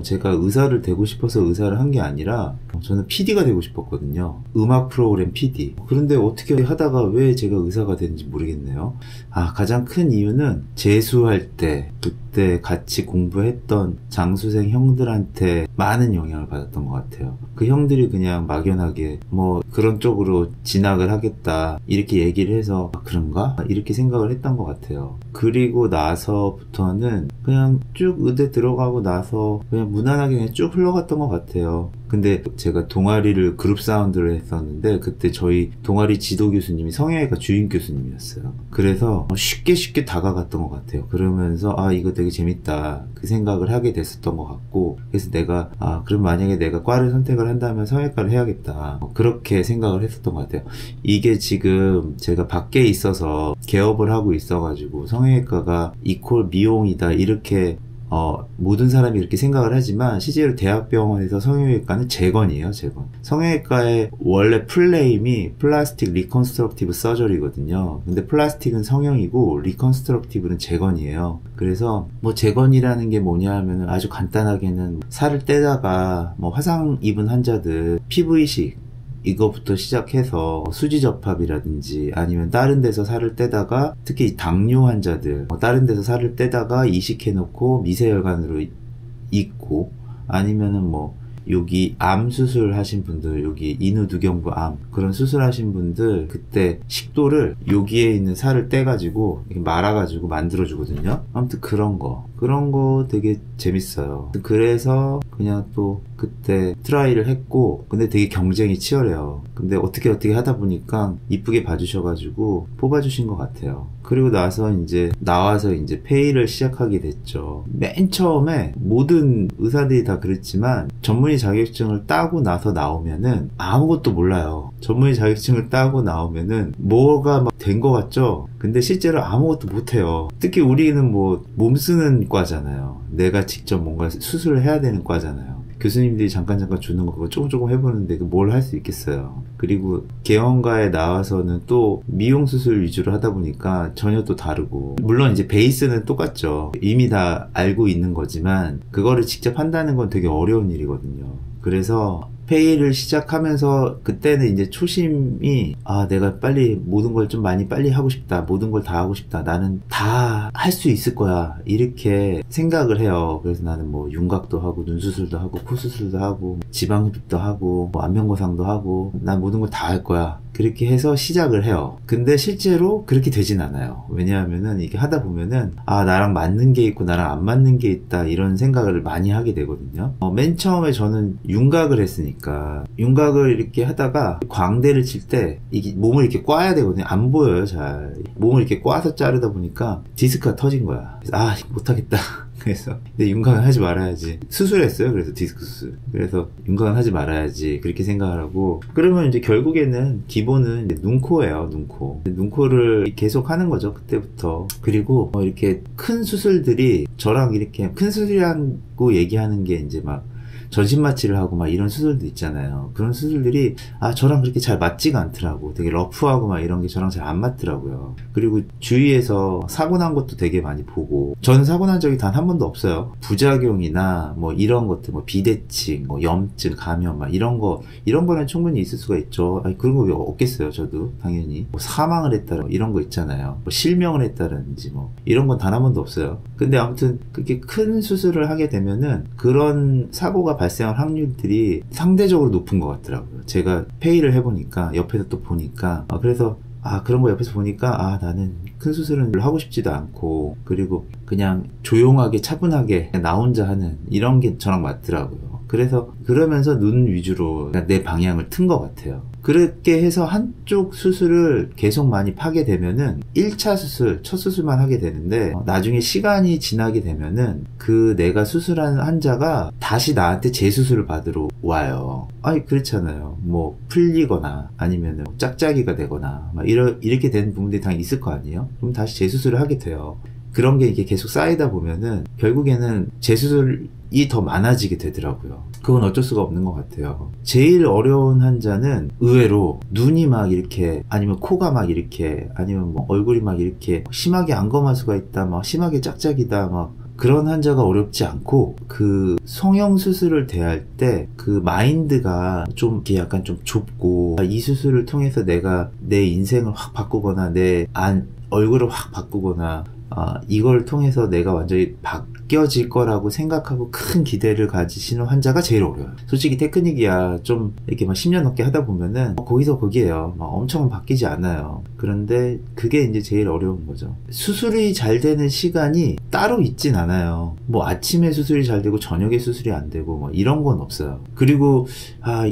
제가 의사를 되고 싶어서 의사를 한 게 아니라 저는 PD가 되고 싶었거든요. 음악 프로그램 PD. 그런데 어떻게 하다가 왜 제가 의사가 됐는지 모르겠네요. 가장 큰 이유는 재수할 때 그때 같이 공부했던 장수생 형들한테 많은 영향을 받았던 것 같아요. 그 형들이 그냥 막연하게 뭐 그런 쪽으로 진학을 하겠다 이렇게 얘기를 해서 그런가? 이렇게 생각을 했던 것 같아요. 그리고 나서부터는 그냥 쭉 의대 들어가고 나서 그냥 무난하게 그냥 쭉 흘러갔던 것 같아요. 근데 제가 동아리를 그룹 사운드를 했었는데 그때 저희 동아리 지도 교수님이 성형외과 주임 교수님이었어요. 그래서 쉽게 다가갔던 것 같아요. 그러면서 이거 되게 재밌다 그 생각을 하게 됐었던 것 같고, 그래서 내가 그럼 만약에 내가 과를 선택을 한다면 성형외과를 해야겠다 그렇게 생각을 했었던 것 같아요. 이게 지금 제가 밖에 있어서 개업을 하고 있어가지고 성형외과가 이퀄 미용이다 이렇게 모든 사람이 이렇게 생각을 하지만 실제로 대학병원에서 성형외과는 재건이에요, 재건. 성형외과의 원래 풀네임이 플라스틱 리컨스트럭티브 서저리거든요. 근데 플라스틱은 성형이고 리컨스트럭티브는 재건이에요. 그래서 뭐 재건이라는 게 뭐냐 하면은 아주 간단하게는 살을 떼다가 뭐 화상 입은 환자들 피부 이식 이거부터 시작해서 수지접합이라든지 아니면 다른 데서 살을 떼다가 특히 당뇨 환자들 다른 데서 살을 떼다가 이식해놓고 미세혈관으로 있고, 아니면은 뭐 여기 암 수술 하신 분들, 여기 인후두경부 암 그런 수술 하신 분들 그때 식도를 여기에 있는 살을 떼가지고 말아가지고 만들어주거든요. 아무튼 그런 거 되게 재밌어요. 그래서 그냥 또 그때 트라이를 했고, 근데 되게 경쟁이 치열해요. 근데 어떻게 하다 보니까 이쁘게 봐주셔가지고 뽑아주신 것 같아요. 그리고 나서 나와서 페이를 시작하게 됐죠. 맨 처음에 모든 의사들이 다 그랬지만 전문의 자격증을 따고 나서 나오면은 아무것도 몰라요. 전문의 자격증을 따고 나오면은 뭐가 막 된 것 같죠? 근데 실제로 아무것도 못해요. 특히 우리는 뭐 몸 쓰는 과잖아요. 내가 직접 뭔가 수술을 해야 되는 과잖아요. 교수님들이 잠깐 주는 거 그거 조금 해보는데 뭘 할 수 있겠어요. 그리고 개원가에 나와서는 또 미용 수술 위주로 하다 보니까 전혀 또 다르고, 물론 베이스는 똑같죠. 이미 다 알고 있는 거지만 그거를 직접 한다는 건 되게 어려운 일이거든요. 그래서 페이를 시작하면서 그때는 초심이 내가 빨리 모든 걸 좀 많이 빨리 하고 싶다, 모든 걸 다 하고 싶다, 나는 다 할 수 있을 거야 이렇게 생각을 해요. 그래서 나는 뭐 윤곽도 하고 눈수술도 하고 코수술도 하고 지방흡입도 하고 뭐 안면거상도 하고 난 모든 걸 다 할 거야 그렇게 해서 시작을 해요. 근데 실제로 그렇게 되진 않아요. 왜냐하면은 이게 하다 보면은 나랑 맞는 게 있고 나랑 안 맞는 게 있다 이런 생각을 많이 하게 되거든요. 맨 처음에 저는 윤곽을 했으니까 윤곽을 이렇게 하다가 광대를 칠 때 이게 몸을 이렇게 꽈야 되거든요. 안 보여요 잘. 몸을 이렇게 꽈서 자르다 보니까 디스크가 터진 거야. 그래서 못하겠다. 그래서 근데 윤곽은 하지 말아야지. 수술했어요. 그래서 디스크 수술. 그래서 윤곽은 하지 말아야지 그렇게 생각을 하고, 그러면 결국에는 기본은 눈코예요. 눈코를 계속 하는 거죠 그때부터. 그리고 이렇게 큰 수술들이 저랑 이렇게 큰 수술이라고 얘기하는 게 막 전신마취를 하고 막 이런 수술도 있잖아요. 그런 수술들이 저랑 그렇게 잘 맞지가 않더라고. 되게 러프하고 막 이런 게 저랑 잘 안 맞더라고요. 그리고 주위에서 사고 난 것도 되게 많이 보고, 저는 사고 난 적이 단 한 번도 없어요. 부작용이나 뭐 이런 것들, 뭐 비대칭, 뭐 염증, 감염 막 이런 거는 충분히 있을 수가 있죠. 그런 거 왜 없겠어요. 저도 당연히 뭐 사망을 했다는 이런 거 있잖아요. 뭐 실명을 했다든지 뭐 이런 건 단 한 번도 없어요. 근데 아무튼 그렇게 큰 수술을 하게 되면은 그런 사고가 발생할 확률들이 상대적으로 높은 것 같더라고요. 제가 페이를 해보니까 옆에서 또 보니까 그래서 그런 거 옆에서 보니까 나는 큰 수술은 하고 싶지도 않고, 그리고 그냥 조용하게 차분하게 나 혼자 하는 이런 게 저랑 맞더라고요. 그래서 그러면서 눈 위주로 내 방향을 튼 것 같아요. 그렇게 해서 한쪽 수술을 계속 많이 파게 되면은 1차 수술, 첫 수술만 하게 되는데 나중에 시간이 지나게 되면은 그 내가 수술한 환자가 다시 나한테 재수술을 받으러 와요. 그렇잖아요. 뭐 풀리거나 아니면은 짝짝이가 되거나 막 이렇게 된 부분들이 당연히 있을 거 아니에요? 그럼 다시 재수술을 하게 돼요. 그런 게 이게 계속 쌓이다 보면은 결국에는 재수술이 더 많아지게 되더라고요. 그건 어쩔 수가 없는 것 같아요. 제일 어려운 환자는 의외로 눈이 막 이렇게, 아니면 코가 막 이렇게, 아니면 뭐 얼굴이 막 이렇게 심하게 안검하수가 있다, 막 심하게 짝짝이다, 막 그런 환자가 어렵지 않고 그 성형수술을 대할 때 그 마인드가 좀 이렇게 약간 좀 좁고 이 수술을 통해서 내가 내 인생을 확 바꾸거나 내 얼굴을 확 바꾸거나 이걸 통해서 내가 완전히 바뀌어질 거라고 생각하고 큰 기대를 가지시는 환자가 제일 어려워요. 솔직히 테크닉이야 좀 이렇게 막 10년 넘게 하다 보면은 거기서 거기에요. 막 엄청 바뀌지 않아요. 그런데 그게 이제 제일 어려운 거죠. 수술이 잘 되는 시간이 따로 있진 않아요. 뭐 아침에 수술이 잘 되고 저녁에 수술이 안 되고 뭐 이런 건 없어요. 그리고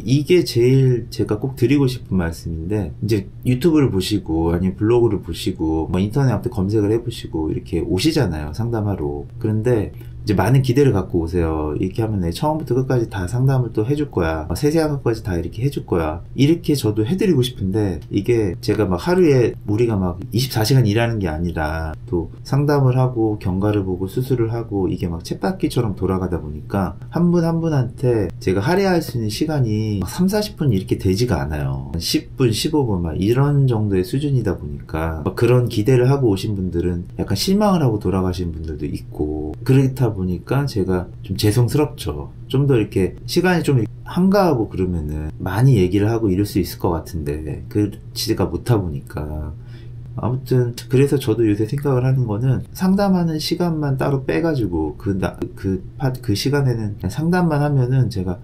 이게 제일 제가 꼭 드리고 싶은 말씀인데, 이제 유튜브를 보시고 아니면 블로그를 보시고 뭐 인터넷 앞에 검색을 해보시고 이렇게 오시잖아요, 상담하러. 그런데 이제 많은 기대를 갖고 오세요. 이렇게 하면 내 처음부터 끝까지 다 상담을 또 해줄 거야. 세세한 것까지 다 이렇게 해줄 거야. 이렇게 저도 해드리고 싶은데, 이게 제가 막 하루에 우리가 막 24시간 일하는 게 아니라 또 상담을 하고 경과를 보고 수술을 하고 이게 막 쳇바퀴처럼 돌아가다 보니까 한 분 한 분한테 제가 할애할 수 있는 시간이 3, 40분 이렇게 되지가 않아요. 10분, 15분 막 이런 정도의 수준이다 보니까 그런 기대를 하고 오신 분들은 약간 실망을 하고 돌아가신 분들도 있고, 그렇다 보니까 제가 좀 죄송스럽죠. 좀 더 이렇게 시간이 좀 한가하고 그러면은 많이 얘기를 하고 이럴 수 있을 것 같은데 그렇지가 못하 보니까. 아무튼 그래서 저도 요새 생각을 하는 거는 상담하는 시간만 따로 빼가지고 그 시간에는 그냥 상담만 하면은 제가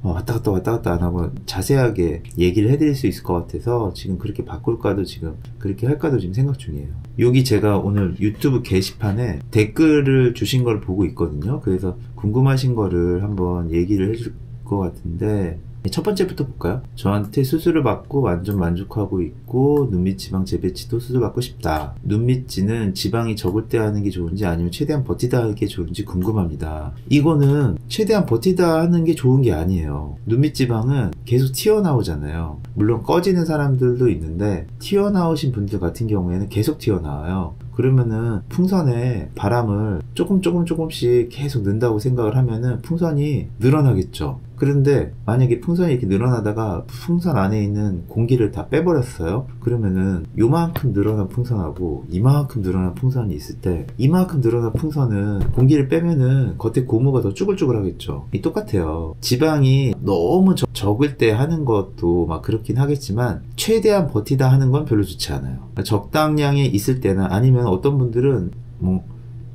왔다 갔다 안 하고 자세하게 얘기를 해드릴 수 있을 것 같아서 지금 그렇게 바꿀까도, 지금 그렇게 할까도 지금 생각 중이에요. 여기 제가 오늘 유튜브 게시판에 댓글을 주신 걸 보고 있거든요. 그래서 궁금하신 거를 한번 얘기를 해줄 것 같은데, 첫 번째부터 볼까요? 저한테 수술을 받고 완전 만족하고 있고 눈밑 지방 재배치도 수술 받고 싶다. 눈밑지는 지방이 적을 때 하는 게 좋은지 아니면 최대한 버티다 하는 게 좋은지 궁금합니다. 이거는 최대한 버티다 하는 게 좋은 게 아니에요. 눈밑 지방은 계속 튀어나오잖아요. 물론 꺼지는 사람들도 있는데 튀어나오신 분들 같은 경우에는 계속 튀어나와요. 그러면은 풍선에 바람을 조금씩 계속 넣는다고 생각을 하면은 풍선이 늘어나겠죠. 그런데 만약에 풍선이 이렇게 늘어나다가 풍선 안에 있는 공기를 다 빼버렸어요. 그러면은 요만큼 늘어난 풍선하고 이만큼 늘어난 풍선이 있을 때, 이만큼 늘어난 풍선은 공기를 빼면은 겉에 고무가 더 쭈글쭈글 하겠죠. 똑같아요. 지방이 너무 적을 때 하는 것도 막 그렇긴 하겠지만 최대한 버티다 하는 건 별로 좋지 않아요. 적당량이 있을 때나, 아니면 어떤 분들은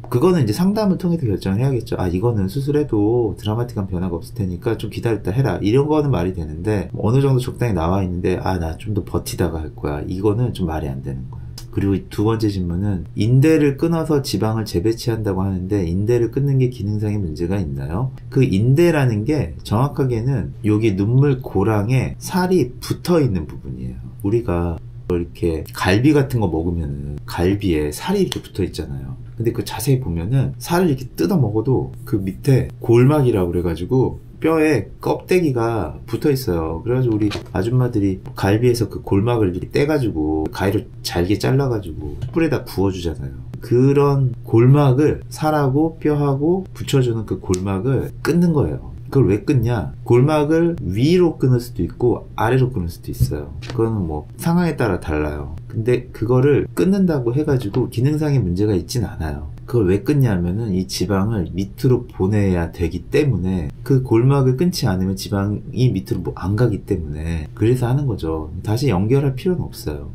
그거는 이제 상담을 통해서 결정을 해야겠죠. 이거는 수술해도 드라마틱한 변화가 없을 테니까 좀 기다렸다 해라, 이런 거는 말이 되는데, 어느 정도 적당히 나와 있는데 나 좀 더 버티다가 할 거야, 이거는 좀 말이 안 되는 거야. 그리고 두 번째 질문은 인대를 끊어서 지방을 재배치한다고 하는데 인대를 끊는 게 기능상의 문제가 있나요? 그 인대라는 게 정확하게는 여기 눈물 고랑에 살이 붙어 있는 부분이에요. 우리가 이렇게 갈비 같은 거 먹으면은 갈비에 살이 이렇게 붙어 있잖아요. 근데 그 자세히 보면은 살을 이렇게 뜯어 먹어도 그 밑에 골막이라고 그래가지고 뼈에 껍데기가 붙어 있어요. 그래가지고 우리 아줌마들이 갈비에서 그 골막을 이렇게 떼가지고 가위로 잘게 잘라가지고 숯불에다 구워주잖아요. 그런 골막을 살하고 뼈하고 붙여주는 그 골막을 끊는 거예요. 그걸 왜 끊냐? 골막을 위로 끊을 수도 있고 아래로 끊을 수도 있어요. 그거는 뭐 상황에 따라 달라요. 근데 그거를 끊는다고 해가지고 기능상의 문제가 있진 않아요. 그걸 왜 끊냐면은 이 지방을 밑으로 보내야 되기 때문에, 그 골막을 끊지 않으면 지방이 밑으로 안 가기 때문에 그래서 하는 거죠. 다시 연결할 필요는 없어요.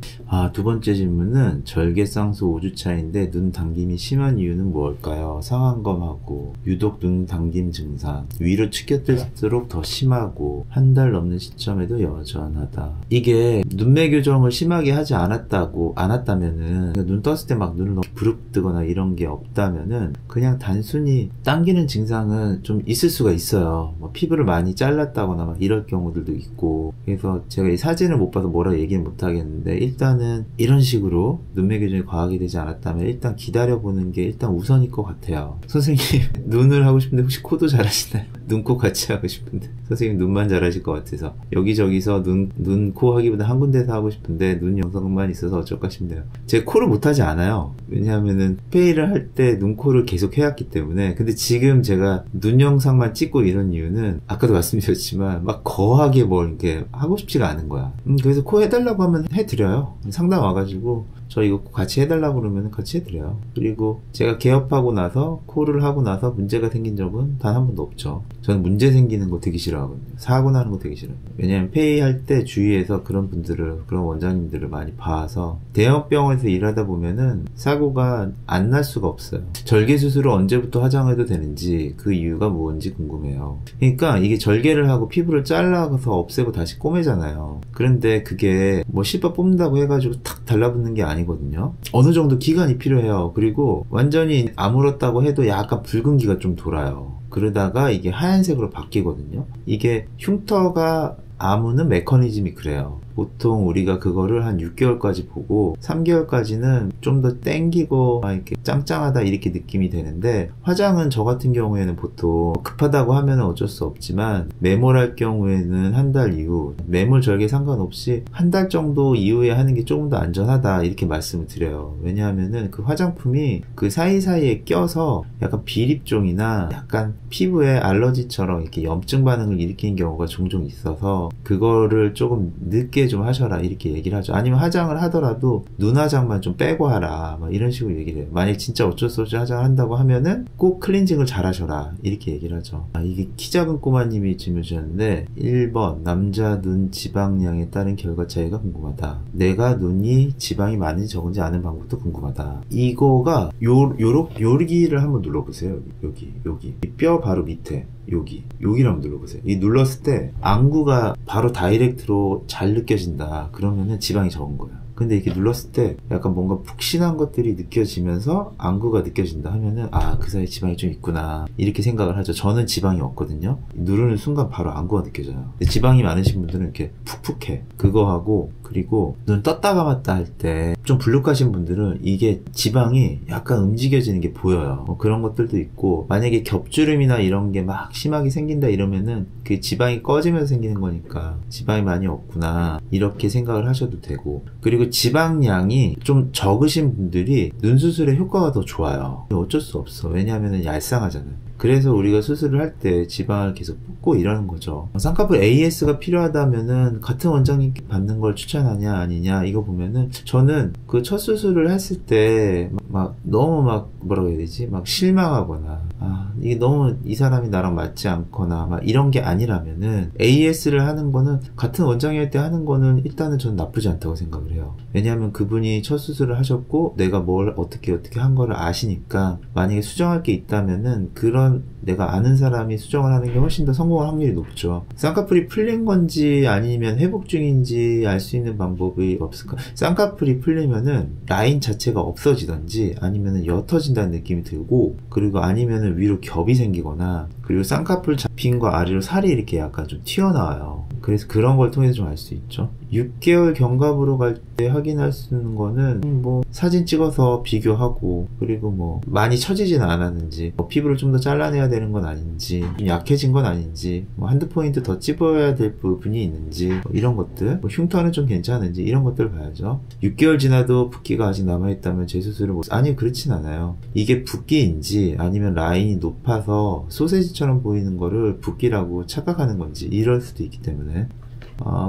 두 번째 질문은 절개쌍수 5주차인데 눈 당김이 심한 이유는 뭘까요? 상안검하고 유독 눈 당김 증상, 위로 치켜뜰수록 더 심하고 한 달 넘는 시점에도 여전하다. 이게 눈매 교정을 심하게 하지 않았다면은 눈 떴을 때 막 눈을 너무 부릅뜨거나 이런 게 없다면은 그냥 단순히 당기는 증상은 좀 있을 수가 있어요. 피부를 많이 잘랐다거나 막 이럴 경우들도 있고. 그래서 제가 이 사진을 못 봐서 뭐라 얘기는 못 하겠는데, 일단은 이런 식으로 눈매 교정이 과하게 되지 않았다면 일단 기다려보는 게 일단 우선일 것 같아요. 선생님 눈을 하고 싶은데 혹시 코도 잘하시나요? 눈, 코 같이 하고 싶은데 선생님 눈만 잘하실 것 같아서 여기저기서 눈, 코 하기보다 한 군데서 하고 싶은데 눈 영상만 있어서 어쩔까 싶네요. 제가 코를 못하지 않아요. 왜냐하면은 페이를 할 때 눈, 코를 계속 해왔기 때문에. 근데 지금 제가 눈 영상만 찍고 이런 이유는 아까도 말씀드렸지만 막 거하게 뭘 이렇게 하고 싶지가 않은 거야. 그래서 코 해달라고 하면 해드려요. 상담 와가지고 저 이거 같이 해달라고 그러면 같이 해드려요. 그리고 제가 개업하고 나서 코를 하고 나서 문제가 생긴 적은 단 한 번도 없죠. 저는 문제 생기는 거 되게 싫어하거든요. 사고 나는 거 되게 싫어요. 왜냐면 페이할 때 주위에서 그런 분들을, 그런 원장님들을 많이 봐서 대형병원에서 일하다 보면은 사고가 안 날 수가 없어요. 절개 수술을 언제부터 화장해도 되는지 그 이유가 뭔지 궁금해요. 그러니까 이게 절개를 하고 피부를 잘라서 없애고 다시 꼬매잖아요. 그런데 그게 뭐 실밥 뽑는다고 해가지고 탁 달라붙는 게 아니거든요. 어느 정도 기간이 필요해요. 그리고 완전히 아물었다고 해도 약간 붉은기가 좀 돌아요. 그러다가 이게 하얀색으로 바뀌거든요. 이게 흉터가 아무는 메커니즘이 그래요. 보통 우리가 그거를 한 6개월까지 보고 3개월까지는 좀 더 땡기고 막 이렇게 짱짱하다 이렇게 느낌이 되는데, 화장은 저 같은 경우에는 보통 급하다고 하면 어쩔 수 없지만 매몰할 경우에는 한 달 이후, 매몰 절개 상관없이 한 달 정도 이후에 하는 게 조금 더 안전하다 이렇게 말씀을 드려요. 왜냐하면은 그 화장품이 그 사이사이에 껴서 약간 비립종이나 약간 피부에 알러지처럼 이렇게 염증 반응을 일으키는 경우가 종종 있어서 그거를 조금 늦게 좀 하셔라 이렇게 얘기를 하죠. 아니면 화장을 하더라도 눈 화장만 좀 빼고 하라 막 이런 식으로 얘기를 해요. 만약 진짜 어쩔 수 없이 화장을 한다고 하면은 꼭 클렌징을 잘 하셔라 이렇게 얘기를 하죠. 이게 키 작은 꼬마님이 질문 주셨는데, 1번 남자 눈 지방량에 따른 결과 차이가 궁금하다. 내가 눈이 지방이 많은지 적은지 아는 방법도 궁금하다. 이거가 여기를 한번 눌러보세요. 여기 이 뼈 바로 밑에 여기를 한번 눌러보세요. 이 눌렀을 때 안구가 바로 다이렉트로 잘 느껴진다. 그러면은 지방이 적은 거예요. 근데 이렇게 눌렀을 때 약간 뭔가 푹신한 것들이 느껴지면서 안구가 느껴진다 하면은 그 사이에 지방이 좀 있구나 이렇게 생각을 하죠. 저는 지방이 없거든요. 누르는 순간 바로 안구가 느껴져요. 근데 지방이 많으신 분들은 이렇게 푹푹해. 그거 하고, 그리고 눈 떴다 감았다 할 때 좀 불룩하신 분들은 이게 지방이 약간 움직여지는 게 보여요. 그런 것들도 있고, 만약에 겹주름이나 이런 게 막 심하게 생긴다 이러면은 그 지방이 꺼지면서 생기는 거니까 지방이 많이 없구나 이렇게 생각을 하셔도 되고, 그리고 지방량이 좀 적으신 분들이 눈 수술의 효과가 더 좋아요. 어쩔 수 없어. 왜냐하면 얄쌍하잖아요. 그래서 우리가 수술을 할 때 지방을 계속 뽑고 이러는 거죠. 쌍꺼풀 AS가 필요하다면은 같은 원장님께 받는 걸 추천하냐 아니냐 이거 보면은, 저는 그 첫 수술을 했을 때 막 너무 막 뭐라고 해야 되지? 막 실망하거나 이게 너무 이 사람이 나랑 맞지 않거나 막 이런 게 아니라면은 AS를 하는 거는, 같은 원장님 때 하는 거는 일단은 저는 나쁘지 않다고 생각을 해요. 왜냐하면 그분이 첫 수술을 하셨고 내가 뭘 어떻게 한 거를 아시니까, 만약에 수정할 게 있다면은 그런 내가 아는 사람이 수정을 하는 게 훨씬 더 성공할 확률이 높죠. 쌍꺼풀이 풀린 건지 아니면 회복 중인지 알 수 있는 방법이 없을까? 쌍꺼풀이 풀리면은 라인 자체가 없어지던지 아니면은 옅어진다는 느낌이 들고, 그리고 아니면은 위로 겹이 생기거나, 그리고 쌍꺼풀 잡힌 거 아래로 살이 이렇게 약간 좀 튀어나와요. 그래서 그런 걸 통해서 좀 알 수 있죠. 6개월 경과보러 갈 때 확인할 수 있는 거는 뭐 사진 찍어서 비교하고, 그리고 뭐 많이 처지진 않았는지, 피부를 좀 더 잘라내야 되는 건 아닌지, 좀 약해진 건 아닌지, 뭐 한두 포인트 더 찝어야 될 부분이 있는지, 이런 것들, 흉터는 좀 괜찮은지 이런 것들을 봐야죠. 6개월 지나도 붓기가 아직 남아있다면 재수술을 아니 그렇진 않아요. 이게 붓기인지 아니면 라인이 높아서 소세지처럼 보이는 거를 붓기라고 착각하는 건지 이럴 수도 있기 때문에.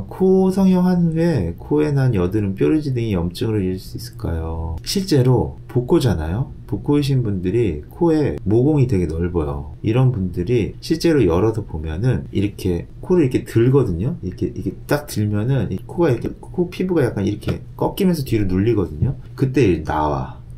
코 성형한 후에 코에 난 여드름, 뾰루지 등이 염증으로 이을 수 있을까요? 실제로 복코잖아요. 복코이신 분들이 코에 모공이 되게 넓어요. 이런 분들이 실제로 열어서 보면은 이렇게 코를 이렇게 들거든요. 이렇게 딱 들면은 코가 이렇게, 코 피부가 약간 이렇게 꺾이면서 뒤로 눌리거든요. 그때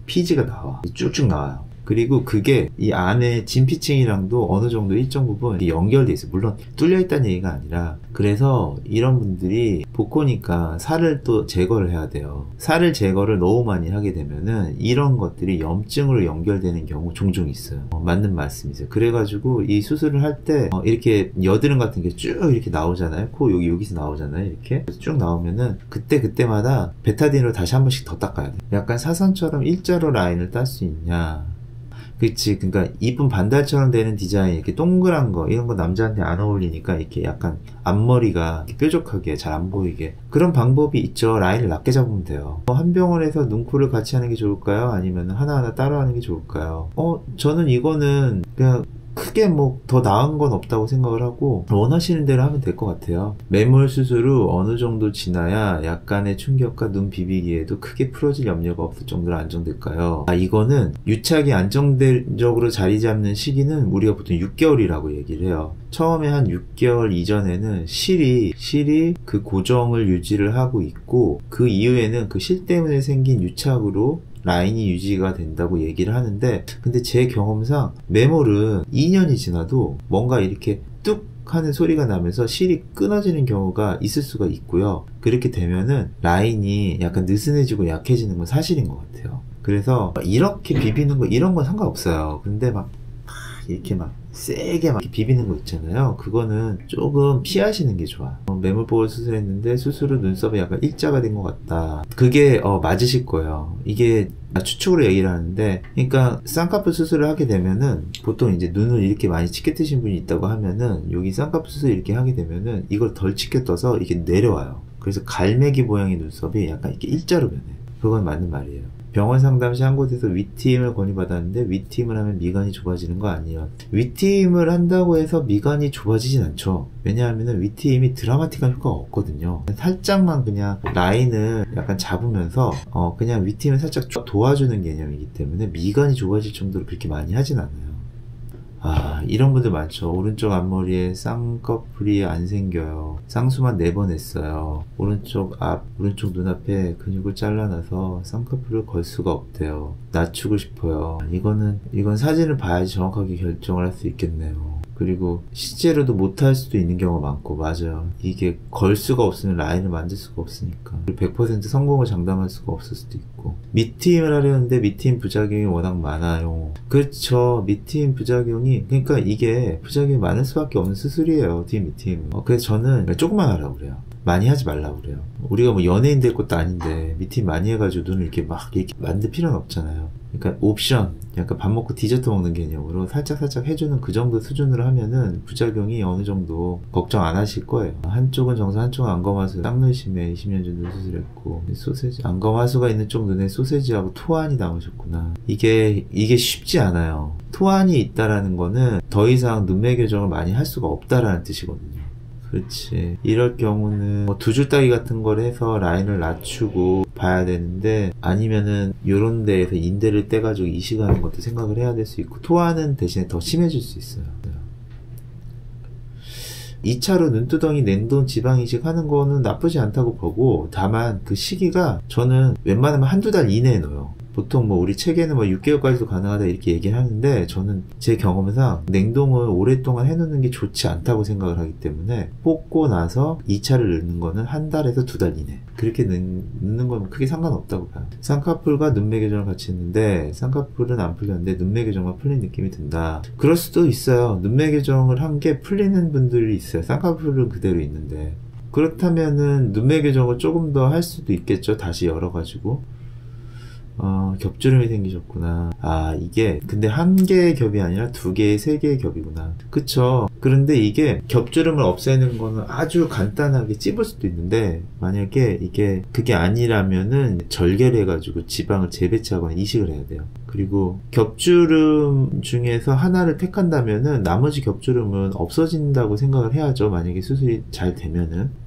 피지가 나와. 쭉쭉 나와요. 그리고 그게 이 안에 진피층이랑도 어느 정도 일정 부분 연결돼 있어요. 물론 뚫려 있다는 얘기가 아니라. 그래서 이런 분들이 복코니까 살을 또 제거를 해야 돼요. 살을 제거를 너무 많이 하게 되면은 이런 것들이 염증으로 연결되는 경우 종종 있어요. 맞는 말씀이세요. 그래가지고 이 수술을 할 때 이렇게 여드름 같은 게 쭉 이렇게 나오잖아요. 코 여기서 나오잖아요. 이렇게 쭉 나오면은 그때마다 베타딘으로 다시 한 번씩 더 닦아야 돼요. 약간 사선처럼 일자로 라인을 딸 수 있냐. 그치. 그러니까 이쁜 반달처럼 되는 디자인, 이렇게 동그란 거, 이런 거 남자한테 안 어울리니까 이렇게 약간 앞머리가 이렇게 뾰족하게 잘 안 보이게. 그런 방법이 있죠. 라인을 낮게 잡으면 돼요. 한 병원에서 눈코를 같이 하는 게 좋을까요? 아니면 하나하나 따로 하는 게 좋을까요? 저는 이거는 그냥 크게 뭐 더 나은 건 없다고 생각을 하고 원하시는 대로 하면 될 것 같아요. 매몰 수술 후 어느 정도 지나야 약간의 충격과 눈 비비기에도 크게 풀어질 염려가 없을 정도로 안정될까요? 이거는 유착이 안정적으로 자리 잡는 시기는 우리가 보통 6개월이라고 얘기를 해요. 처음에 한 6개월 이전에는 실이 그 고정을 유지를 하고 있고, 그 이후에는 그 실 때문에 생긴 유착으로 라인이 유지가 된다고 얘기를 하는데, 근데 제 경험상 매몰은 2년이 지나도 뭔가 이렇게 뚝 하는 소리가 나면서 실이 끊어지는 경우가 있을 수가 있고요. 그렇게 되면은 라인이 약간 느슨해지고 약해지는 건 사실인 것 같아요. 그래서 이렇게 비비는 거 이런 건 상관없어요. 근데 막 이렇게 막 세게 막 비비는 거 있잖아요. 그거는 조금 피하시는 게 좋아요. 매몰보호 수술했는데 수술 후 눈썹이 약간 일자가 된 것 같다. 그게 맞으실 거예요. 이게 추측으로 얘기를 하는데, 그러니까 쌍꺼풀 수술을 하게 되면은 보통 이제 눈을 이렇게 많이 치켜뜨신 분이 있다고 하면은 여기 쌍꺼풀 수술 이렇게 하게 되면은 이걸 덜 치켜떠서 이게 내려와요. 그래서 갈매기 모양의 눈썹이 약간 이렇게 일자로 변해요. 그건 맞는 말이에요. 병원 상담 시 한 곳에서 윗트임을 권유받았는데 윗트임을 하면 미간이 좁아지는 거 아니에요? 윗트임을 한다고 해서 미간이 좁아지진 않죠. 왜냐하면 윗트임이 드라마틱한 효과가 없거든요. 살짝만 그냥 라인을 약간 잡으면서 그냥 윗트임을 살짝 도와주는 개념이기 때문에 미간이 좁아질 정도로 그렇게 많이 하진 않아요. 이런 분들 많죠. 오른쪽 앞머리에 쌍꺼풀이 안 생겨요. 쌍수만 4번 했어요. 오른쪽 눈앞에 근육을 잘라놔서 쌍꺼풀을 걸 수가 없대요. 낮추고 싶어요. 이건 사진을 봐야지 정확하게 결정을 할 수 있겠네요. 그리고 실제로도 못할 수도 있는 경우가 많고, 맞아요. 이게 걸 수가 없으면 라인을 만들 수가 없으니까. 100% 성공을 장담할 수가 없을 수도 있고. 밑트임을 하려는데 밑트임 부작용이 워낙 많아요. 그렇죠. 밑트임 부작용이, 그러니까 이게 부작용이 많을 수밖에 없는 수술이에요. 밑트임. 그래서 저는 조금만 하라고 그래요. 많이 하지 말라고 그래요. 우리가 뭐 연예인 될 것도 아닌데 밑트임 많이 해가지고 눈을 이렇게 막 이렇게 만들 필요는 없잖아요. 그러니까 옵션, 약간 밥 먹고 디저트 먹는 개념으로 살짝 해주는 그 정도 수준으로 하면은 부작용이 어느 정도 걱정 안 하실 거예요. 한쪽은 정상, 한쪽은 안검하수, 쌍눈심에 20년 전에 수술했고, 소세지, 안검하수가 있는 쪽 눈에 소세지하고 토안이 남으셨구나. 이게 쉽지 않아요. 토안이 있다라는 거는 더 이상 눈매 교정을 많이 할 수가 없다라는 뜻이거든요. 그렇지. 이럴 경우는 뭐 2줄 따기 같은 걸 해서 라인을 낮추고 봐야 되는데, 아니면은 요런 데에서 인대를 떼가지고 이식하는 것도 생각을 해야 될 수 있고, 토하는 대신에 더 심해질 수 있어요. 2차로 눈두덩이 냉동 지방 이식 하는 거는 나쁘지 않다고 보고, 다만 그 시기가 저는 웬만하면 1~2달 이내에 넣어요. 보통 뭐 우리 책에는 뭐 6개월까지도 가능하다 이렇게 얘기를 하는데, 저는 제 경험상 냉동을 오랫동안 해놓는 게 좋지 않다고 생각을 하기 때문에 뽑고 나서 2차를 넣는 거는 1달에서 2달 이내, 그렇게 넣는 건 크게 상관없다고 봐요. 쌍꺼풀과 눈매 교정을 같이 했는데 쌍꺼풀은 안 풀렸는데 눈매 교정만 풀린 느낌이 든다. 그럴 수도 있어요. 눈매 교정을 한 게 풀리는 분들이 있어요. 쌍꺼풀은 그대로 있는데. 그렇다면은 눈매 교정을 조금 더 할 수도 있겠죠. 다시 열어가지고. 겹주름이 생기셨구나. 이게 근데 1개의 겹이 아니라 2개의 3개의 겹이구나. 그쵸. 그런데 이게 겹주름을 없애는 거는 아주 간단하게 찝을 수도 있는데, 만약에 그게 아니라면은 절개를 해가지고 지방을 재배치하거나 이식을 해야 돼요. 그리고 겹주름 중에서 하나를 택한다면은 나머지 겹주름은 없어진다고 생각을 해야죠. 만약에 수술이 잘 되면은.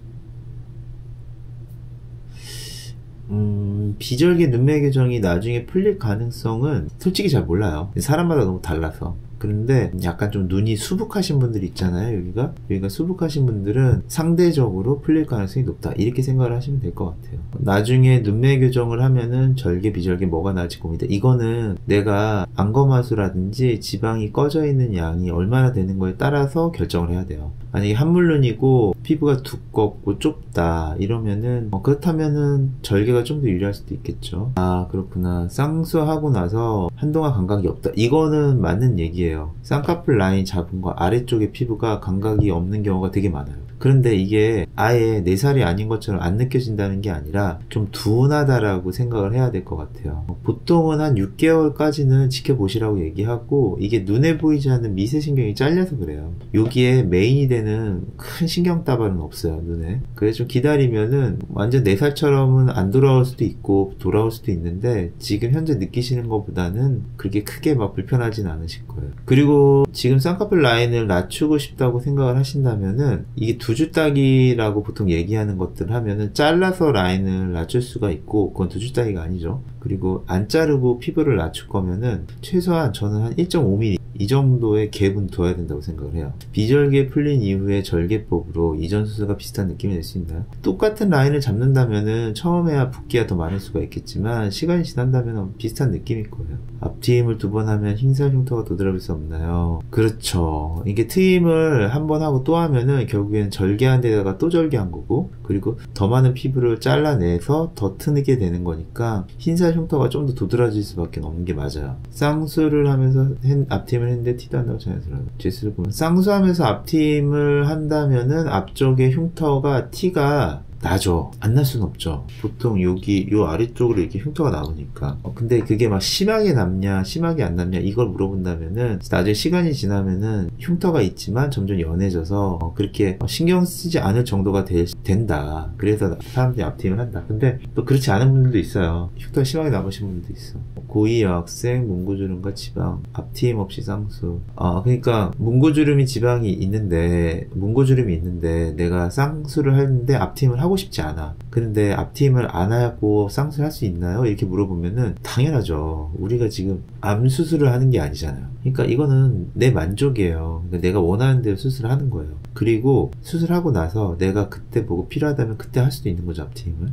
비절개 눈매 교정이 나중에 풀릴 가능성은 솔직히 잘 몰라요. 사람마다 너무 달라서. 그런데 약간 좀 눈이 수북하신 분들이 있잖아요. 여기가 수북하신 분들은 상대적으로 풀릴 가능성이 높다, 이렇게 생각을 하시면 될 것 같아요. 나중에 눈매 교정을 하면은 절개 비절개 뭐가 나을지 고민이다. 이거는 내가 안검하수라든지 지방이 꺼져 있는 양이 얼마나 되는 거에 따라서 결정을 해야 돼요. 만약에 한물눈이고 피부가 두껍고 좁다 이러면은 그렇다면은 절개가 좀 더 유리할 수도 있겠죠. 그렇구나. 쌍수하고 나서 한동안 감각이 없다, 이거는 맞는 얘기예요. 쌍꺼풀 라인 잡은 거 아래쪽에 피부가 감각이 없는 경우가 되게 많아요. 그런데 이게 아예 4살이 아닌 것처럼 안 느껴진다는 게 아니라 좀 둔하다라고 생각을 해야 될 것 같아요. 보통은 한 6개월까지는 지켜보시라고 얘기하고, 이게 눈에 보이지 않는 미세신경이 잘려서 그래요. 여기에 메인이 되는 큰 신경다발은 없어요, 눈에. 그래서 좀 기다리면은 완전 4살처럼은 안 돌아올 수도 있고 돌아올 수도 있는데, 지금 현재 느끼시는 것보다는 그렇게 크게 막 불편하진 않으실 거예요. 그리고 지금 쌍꺼풀 라인을 낮추고 싶다고 생각을 하신다면은 이게 두줄 따기라고 보통 얘기하는 것들 하면은 잘라서 라인을 낮출 수가 있고 그건 두줄 따기가 아니죠. 그리고 안 자르고 피부를 낮출 거면은 최소한 저는 한 1.5mm 이 정도의 갭은 둬야 된다고 생각을 해요. 비절개 풀린 이후에 절개법으로 이전 수술과 비슷한 느낌이 낼 수 있나요? 똑같은 라인을 잡는다면은 처음에야 붓기가 더 많을 수가 있겠지만 시간이 지난다면 비슷한 느낌일 거예요. 앞트임을 2번 하면 흰살 흉터가 도드라질 수 없나요? 그렇죠. 이게 트임을 한 번 하고 또 하면은 결국엔 절개한 데다가 또 절개한 거고, 그리고 더 많은 피부를 잘라내서 더 트게 되는 거니까 흰살 흉터가 좀 더 도드라질 수밖에 없는 게 맞아요. 쌍수를 하면서 앞트임을 했는데 티도 안 나고 자연스러워요. 제스를 보면 쌍수하면서 앞트임을 한다면은 앞쪽에 흉터가 티가 나죠. 안 날 수는 없죠. 보통 여기 요 아래쪽으로 이렇게 흉터가 나오니까. 근데 그게 막 심하게 남냐 심하게 안 남냐 이걸 물어본다면은 나중에 시간이 지나면은 흉터가 있지만 점점 연해져서 그렇게 신경 쓰지 않을 정도가 된다. 그래서 사람들이 앞트임을 한다. 근데 또 그렇지 않은 분들도 있어요. 흉터가 심하게 남으신 분들도 있어. 고위 여학생, 문고주름과 지방, 앞트임 없이 쌍수. 그러니까 문고주름이 지방이 있는데 문고주름이 있는데 내가 쌍수를 하는데 앞트임을 하고 싶지 않아. 그런데 앞트임을 안 하고 쌍수를 할 수 있나요? 이렇게 물어보면은 당연하죠. 우리가 지금 암 수술을 하는 게 아니잖아요. 그러니까 이거는 내 만족이에요. 그러니까 내가 원하는 대로 수술을 하는 거예요. 그리고 수술하고 나서 내가 그때 보고 필요하다면 그때 할 수도 있는 거죠, 앞트임을.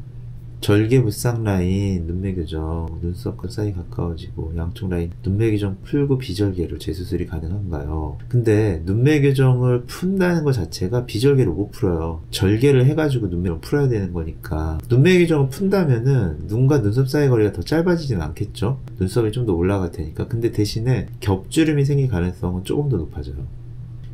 절개 무쌍 라인, 눈매 교정, 눈썹과 사이 가까워지고 양쪽 라인 눈매 교정 풀고 비절개로 재수술이 가능한가요? 근데 눈매 교정을 푼다는 것 자체가 비절개로 못 풀어요. 절개를 해가지고 눈매를 풀어야 되는 거니까 눈매 교정을 푼다면은 눈과 눈썹 사이 거리가 더 짧아지진 않겠죠? 눈썹이 좀 더 올라갈 테니까. 근데 대신에 겹주름이 생길 가능성은 조금 더 높아져요.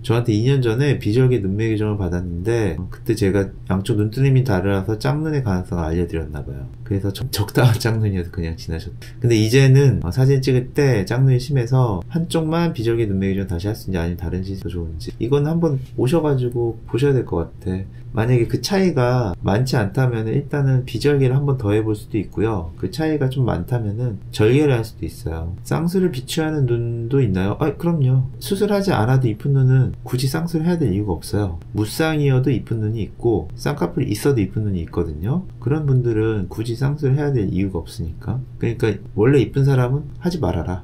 저한테 2년 전에 비절개 눈매 교정을 받았는데 그때 제가 양쪽 눈뜨림이 다르라서 짝눈의 가능성을 알려드렸나봐요. 그래서 적당한 짝눈이어서 그냥 지나셨다. 근데 이제는 사진 찍을 때 짝눈이 심해서 한쪽만 비절개 눈매 교정 다시 할 수 있는지 아니면 다른 짓이 더 좋은지 이건 한번 오셔가지고 보셔야 될 것 같아. 만약에 그 차이가 많지 않다면 일단은 비절개를 한번 더 해볼 수도 있고요. 그 차이가 좀 많다면은 절개를 할 수도 있어요. 쌍수를 비추하는 눈도 있나요? 그럼요. 수술하지 않아도 이쁜 눈은 굳이 쌍수를 해야 될 이유가 없어요. 무쌍이어도 이쁜 눈이 있고 쌍꺼풀이 있어도 이쁜 눈이 있거든요. 그런 분들은 굳이 쌍수를 해야 될 이유가 없으니까. 그러니까 원래 이쁜 사람은 하지 말아라.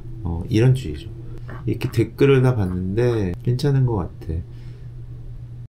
이런 주의죠. 이렇게 댓글을 다 봤는데 괜찮은 것 같아.